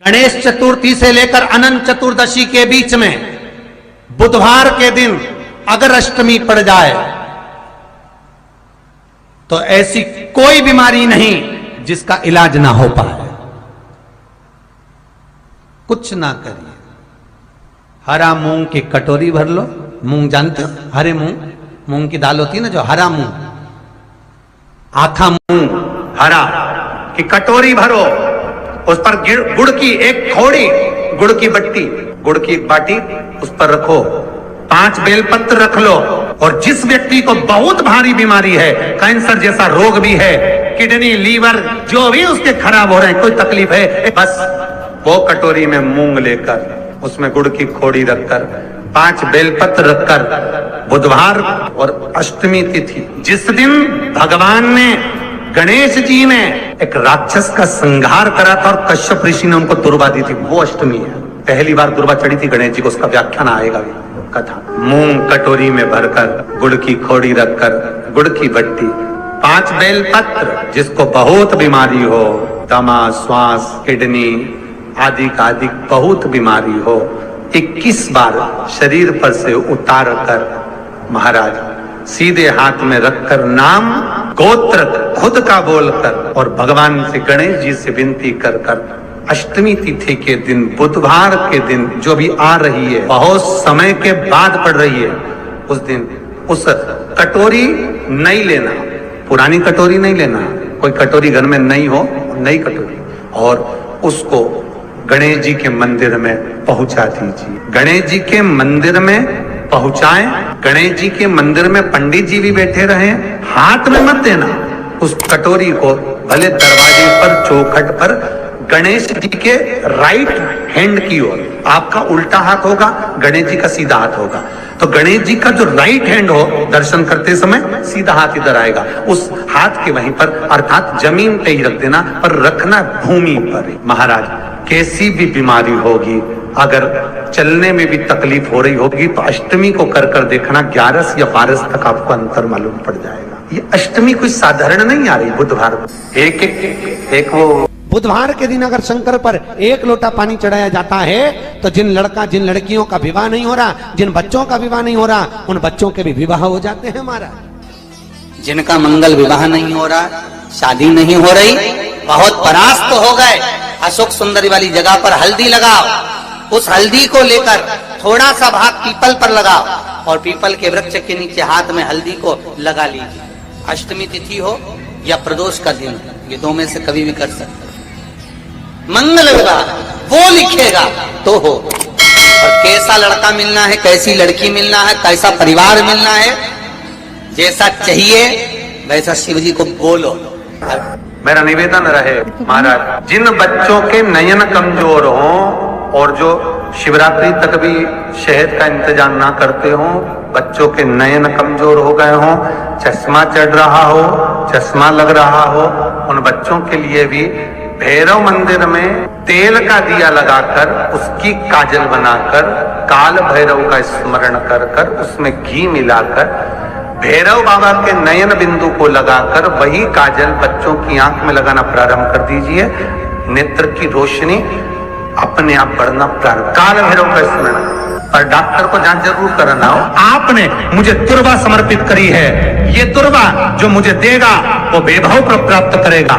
गणेश चतुर्थी से लेकर अनंत चतुर्दशी के बीच में बुधवार के दिन अगर अष्टमी पड़ जाए तो ऐसी कोई बीमारी नहीं जिसका इलाज ना हो पाए। कुछ ना करिए, हरा मूंग की कटोरी भर लो। मूंग जानते हो? हरे मूंग की दाल होती है ना, जो हरा मूंग, आखा मूंग हरा की कटोरी भरो, उस पर गुड़ की एक थोड़ी गुड़ की बट्टी, गुड़ की एक बाटी उस पर रखो, 5 बेलपत्र रख लो। और जिस व्यक्ति को बहुत भारी बीमारी है, कैंसर जैसा रोग भी है, किडनी लीवर जो भी उसके खराब हो रहे हैं, कोई तकलीफ है, बस वो कटोरी में मूंग लेकर उसमें गुड़ की खोड़ी रखकर 5 बेलपत्र रखकर, बुधवार और अष्टमी तिथि जिस दिन भगवान ने, गणेश जी ने एक राक्षस का संहार करा था और कश्यप ऋषि ने उनको दुर्वा दी थी, वो अष्टमी है। पहली बार दुर्वा चढ़ी थी गणेश जी को, उसका व्याख्यान आएगा भी कथा। मूंग कटोरी में भरकर, गुड़ की खोड़ी रखकर, गुड़ की बट्टी, 5 बेलपत्र, जिसको बहुत बीमारी हो, दमा, श्वास, किडनी आदि का आदि बहुत बीमारी हो, 21 बार शरीर पर से उतार कर महाराज सीधे हाथ में रखकर नाम गोत्र खुद का बोलकर और भगवान से, गणेश जी से विनती कर कर अष्टमी तिथि के दिन, बुधवार के दिन जो भी आ रही है, बहुत समय के बाद पड़ रही है, उस दिन उस कटोरी नहीं लेना, पुरानी कटोरी नहीं लेना, कोई कटोरी घर में नहीं हो, नई कटोरी, और उसको गणेश जी के मंदिर में पहुंचा दीजिए। गणेश जी के मंदिर में पहुंचाएं, गणेश जी के मंदिर में पंडित जी भी बैठे रहे, हाथ में मत देना उस कटोरी को, भले दरवाजे पर, चौखट पर, गणेश जी के राइट हैंड की ओर, आपका उल्टा हाथ होगा, गणेश जी का सीधा हाथ होगा, तो गणेश जी का जो राइट हैंड हो, दर्शन करते समय सीधा हाथ इधर आएगा, उस हाथ के वहीं पर, अर्थात जमीन पे ही रख देना, पर रखना भूमि पर। महाराज कैसी भी बीमारी होगी, अगर चलने में भी तकलीफ हो रही होगी, तो अष्टमी को कर कर देखना, 11 या 12 तक आपको अंतर मालूम पड़ जाएगा। ये अष्टमी कोई साधारण नहीं आ रही, बुधवार एक वो बुधवार के दिन अगर शंकर पर 1 लोटा पानी चढ़ाया जाता है, तो जिन लड़कियों का विवाह नहीं हो रहा, जिन बच्चों का विवाह नहीं हो रहा, उन बच्चों के भी विवाह हो जाते हैं। हमारा जिनका मंगल विवाह नहीं हो रहा, शादी नहीं हो रही, बहुत परास्त हो गए, अशोक सुंदरी वाली जगह पर हल्दी लगाओ, उस हल्दी को लेकर थोड़ा सा भाग पीपल पर लगाओ और पीपल के वृक्ष के नीचे हाथ में हल्दी को लगा लीजिए। अष्टमी तिथि हो या प्रदोष का दिन, ये 2 में से कभी भी कर सकते। मंगल विवाह वो लिखेगा तो हो, और कैसा लड़का मिलना है, कैसी लड़की मिलना है, कैसा परिवार मिलना है, जैसा चाहिए वैसा शिव जी को बोलो। मेरा निवेदन रहे महाराज, जिन बच्चों के नयन कमजोर हों और जो शिवरात्रि तक भी शहद का इंतजाम ना करते हों, बच्चों के नयन कमजोर हो गए हों, चश्मा चढ़ रहा हो, चश्मा लग रहा हो, उन बच्चों के लिए भी भैरव मंदिर में तेल का दिया लगाकर, उसकी काजल बनाकर, काल भैरव का स्मरण कर कर, उसमें घी मिलाकर, भैरव बाबा के नयन बिंदु को लगाकर वही काजल बच्चों की आंख में लगाना प्रारंभ कर दीजिए। नेत्र की रोशनी अपने आप बढ़ना प्रारंभ, काल भैरव का स्मरण। और डॉक्टर को जांच जरूर कराना हो, आपने मुझे दुर्वा समर्पित करी है, ये दुर्वा जो मुझे देगा वो वैभव प्राप्त करेगा,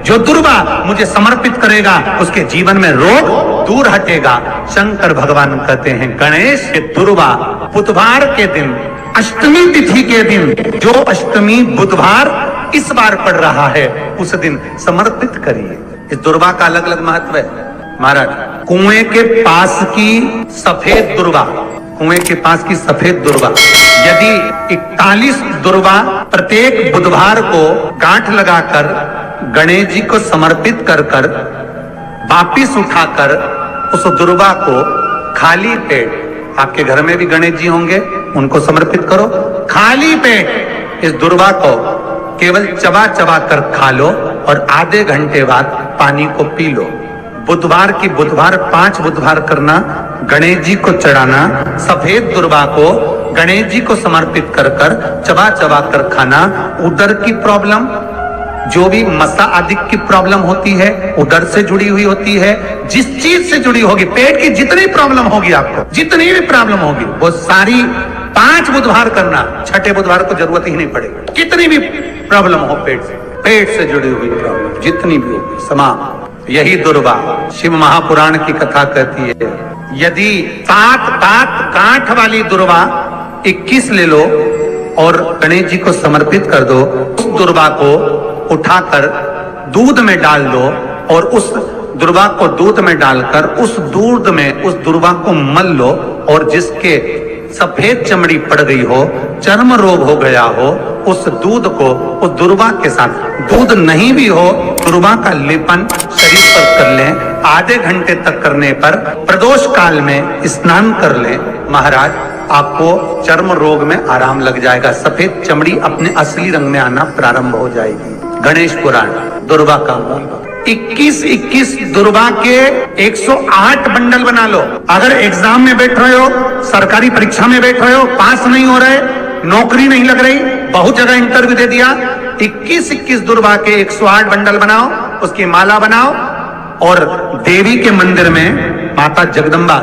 जो दुर्वा मुझे समर्पित करेगा उसके जीवन में रोग दूर हटेगा। शंकर भगवान कहते हैं, गणेश ये दुर्वा बुधवार के दिन, अष्टमी तिथि के दिन, जो अष्टमी बुधवार इस बार पड़ रहा है, उस दिन समर्पित करिए। इस दुर्वा का अलग अलग महत्व है महाराज। कुएं के पास की सफेद दुर्वा, कुएं के पास की सफेद दुर्वा, यदि 41 दुर्वा प्रत्येक बुधवार को गांठ लगाकर गणेश जी को समर्पित कर कर वापिस उठाकर उस दुर्वा को खाली पेट, आपके घर में भी गणेश जी होंगे, उनको समर्पित करो, खाली पेट इस दुर्वा को केवल चबा चबा कर खा लो और आधे घंटे बाद पानी को पी लो। बुधवार की बुधवार 5 बुधवार करना, गणेश जी को चढ़ाना, सफेद दुर्वा को गणेश जी को समर्पित कर कर चबा चबा कर खाना। उदर की प्रॉब्लम, जो भी मसा आदि की प्रॉब्लम होती है, उदर से जुड़ी हुई होती है, जिस चीज से जुड़ी होगी, पेट की जितनी प्रॉब्लम होगी आपको, जितनी भी प्रॉब्लम होगी, वो सारी 5 बुधवार करना, छठे बुधवार को जरूरत ही नहीं पड़ेगी। कितनी भी प्रॉब्लम हो पेट से जुड़ी हुई प्रॉब्लम जितनी भी होगी समाप्त। यही दुर्वा शिव महापुराण की कथा कहती है, यदि 7 गांठ वाली दुर्वा 21 ले लो और गणेश जी को समर्पित कर दो, उस दुर्वा को उठाकर दूध में डाल दो और उस दुर्वा को दूध में डालकर उस दूध में उस दुर्वा को मल लो, और जिसके सफेद चमड़ी पड़ गई हो, चर्म रोग हो गया हो, उस दूध को उस दुर्वा के साथ, दूध नहीं भी हो, दुर्वा का लेपन शरीर पर कर लें। आधे घंटे तक करने पर प्रदोष काल में स्नान कर लें, महाराज आपको चर्म रोग में आराम लग जाएगा, सफेद चमड़ी अपने असली रंग में आना प्रारंभ हो जाएगी। गणेश पुराण दुर्वा का मूल 21 दुर्वा के 108 बंडल बना लो। अगर एग्जाम में बैठ रहे हो, सरकारी परीक्षा में बैठ रहे हो, पास नहीं हो रहे, नौकरी नहीं लग रही, बहुत जगह इंटरव्यू दे दिया, 21 दुर्वा के 108 बंडल बनाओ, उसकी माला बनाओ और देवी के मंदिर में, माता जगदम्बा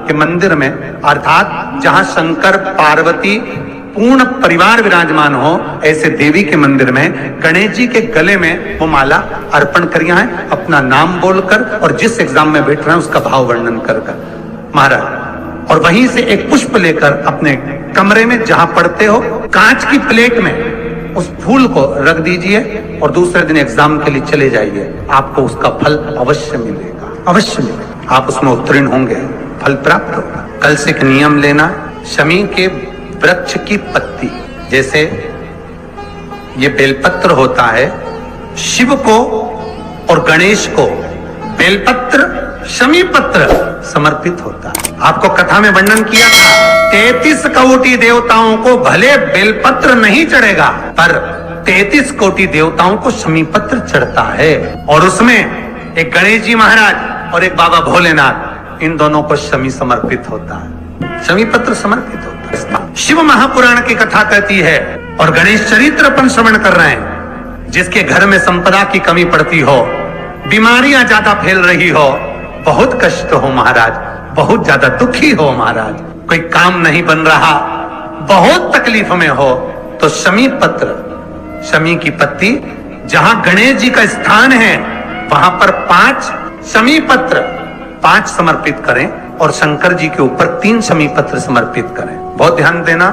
के मंदिर में, अर्थात जहां शंकर पार्वती पूर्ण परिवार विराजमान हो, ऐसे देवी के मंदिर में गणेश जी के गले में वो माला अर्पण करिया है, अपना नाम बोलकर और जिस एग्जाम में बैठ रहे हैं उसका भाव वर्णन कर महाराज, और वहीं से एक पुष्प लेकर अपने कमरे में जहां पढ़ते हो, कांच की प्लेट में उस फूल को रख दीजिए और दूसरे दिन एग्जाम के लिए चले जाइए, आपको उसका फल अवश्य मिलेगा, अवश्य मिलेगा, आप उसमें उत्तीर्ण होंगे, फल प्राप्त होगा। कल से एक नियम लेना, शमी के वृक्ष की पत्ती, जैसे ये बेलपत्र होता है, शिव को और गणेश को बेलपत्र, शमी पत्र समर्पित होता है। आपको कथा में वर्णन किया था, 33 कोटि देवताओं को भले बेलपत्र नहीं चढ़ेगा, पर 33 कोटि देवताओं को शमी पत्र चढ़ता है, और उसमें एक गणेश जी महाराज और एक बाबा भोलेनाथ, इन दोनों को शमी समर्पित होता है, शमी पत्र समर्पित होता है। शिव महापुराण की कथा कहती है, और गणेश चरित्र अपन श्रवण कर रहे हैं, जिसके घर में संपदा की कमी पड़ती हो, बीमारियां ज्यादा फैल रही हो, बहुत कष्ट हो महाराज, बहुत ज्यादा दुखी हो महाराज, कोई काम नहीं बन रहा, बहुत तकलीफ में हो, तो शमी पत्र, शमी की पत्ती, जहां गणेश जी का स्थान है वहां पर 5 शमी पत्र 5 समर्पित करें और शंकर जी के ऊपर 3 शमी पत्र समर्पित करें। बहुत ध्यान देना,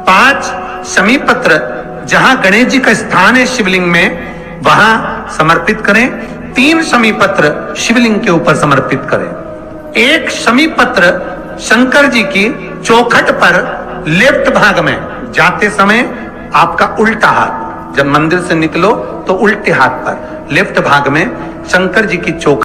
5 शमी पत्र जहां गणेश जी का स्थान है शिवलिंग में वहां समर्पित करें, 3 शमी पत्र शिवलिंग के ऊपर समर्पित करें। 1 शमी पत्र शंकर जी की चौखट पर लेफ्ट भाग में, जाते समय आपका उल्टा हाथ, जब मंदिर से निकलो तो उल्टे हाथ पर लेफ्ट भाग में शंकर जी की चौखट